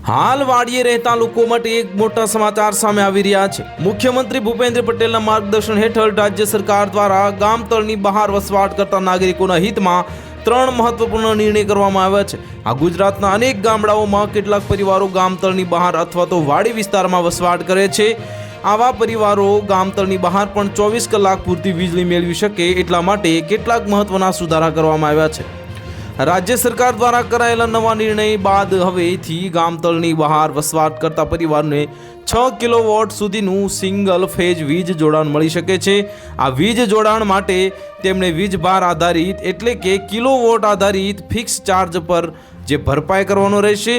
હાલ વાડીએ રહેતા લોકો માટે એક મોટા સમાચાર સામે આવી રહ્યા છે। મુખ્યમંત્રી ભૂપેન્દ્ર પટેલના માર્ગદર્શન હેઠળ રાજ્ય સરકાર દ્વારા ગામ તળની બહાર વસવાટ કરતા નાગરિકોના હિતમાં 3 મહત્વપૂર્ણ નિર્ણય કરવામાં આવ્યા છે। આ ગુજરાતના અનેક ગામડાઓમાં કેટલાક પરિવારો ગામ તળની બહાર અથવા તો વાડી વિસ્તારમાં વસવાટ કરે છે। આવા પરિવારો ગામ તળની બહાર પણ 24 કલાક પૂરતી વીજળી મેળવી શકે એટલા માટે કેટલાક મહત્વના સુધારા કરવામાં આવ્યા છે। રાજ્ય સરકાર દ્વારા કરાયેલા નવા નિર્ણય બાદ હવેથી ગામ તળની બહાર વસવાટ કરતા પરિવારને 6 કિલોવોટ સુધીનું સિંગલ ફેજ વીજ જોડાણ મળી શકે છે। આ વીજ જોડાણ માટે તેમણે વીજ ભાર આધારિત એટલે કે કિલોવોટ આધારિત ફિક્સ ચાર્જ પર જે ભરપાઈ કરવાનો રહેશે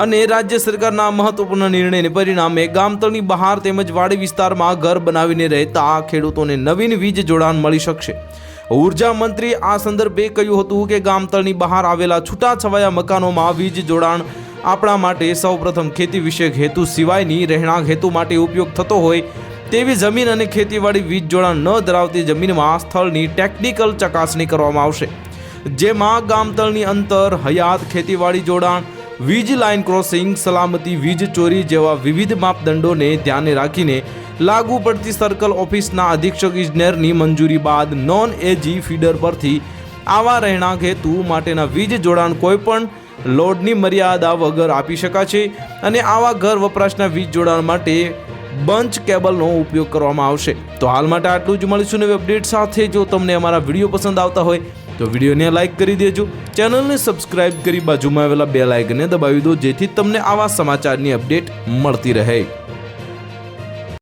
અને રાજ્ય સરકારના મહત્વપૂર્ણ નિર્ણયને પરિણામે ગામ તળની બહાર તેમજ વાડી વિસ્તારમાં ઘર બનાવીને રહેતા ખેડૂતોને નવીન વીજ જોડાણ મળી શકશે। ઉર્જા મંત્રી આ સંદર્ભે કહ્યું હતું કે ગામ તળની બહાર આવેલા છૂટાછવાયા મકાનોમાં વીજ જોડાણ આપણા માટે સૌપ્રથમ ખેતી વિષયક હેતુ સિવાયની રહેણાંક હેતુ માટે ઉપયોગ થતો હોય તેવી જમીન અને ખેતીવાડી વીજ જોડાણ ન ધરાવતી જમીનમાં સ્થળની ટેકનિકલ ચકાસણી કરવામાં આવશે, જેમાં ગામ તળની અંતર, હયાત, ખેતીવાડી જોડાણ, વીજ લાઇન ક્રોસિંગ, સલામતી, વીજ ચોરી જેવા વિવિધ માપદંડોને ધ્યાને રાખીને લાગુ પડતી સર્કલ ઓફિસના અધિક્ષક ઇજનેરની મંજૂરી બાદ નોન એજી ફીડર પરથી આવા રહેણાંક હેતુ માટેના વીજ જોડાણ કોઈપણ લોડની મર્યાદા વગર આપી શકાશે અને આવા ઘર વપરાશના વીજ જોડાણ માટે બંચ કેબલનો ઉપયોગ કરવામાં આવશે। તો હાલ માટે આટલું જ, મળીશું નવી અપડેટ સાથે। જો તમને અમારા વિડીયો પસંદ આવતા હોય તો વિડીયોને લાઇક કરી દેજો, ચેનલને સબસ્ક્રાઇબ કરી બાજુમાં આવેલા બેલ આઇકનને દબાવી દો, જેથી તમને આવા સમાચારની અપડેટ મળતી રહે।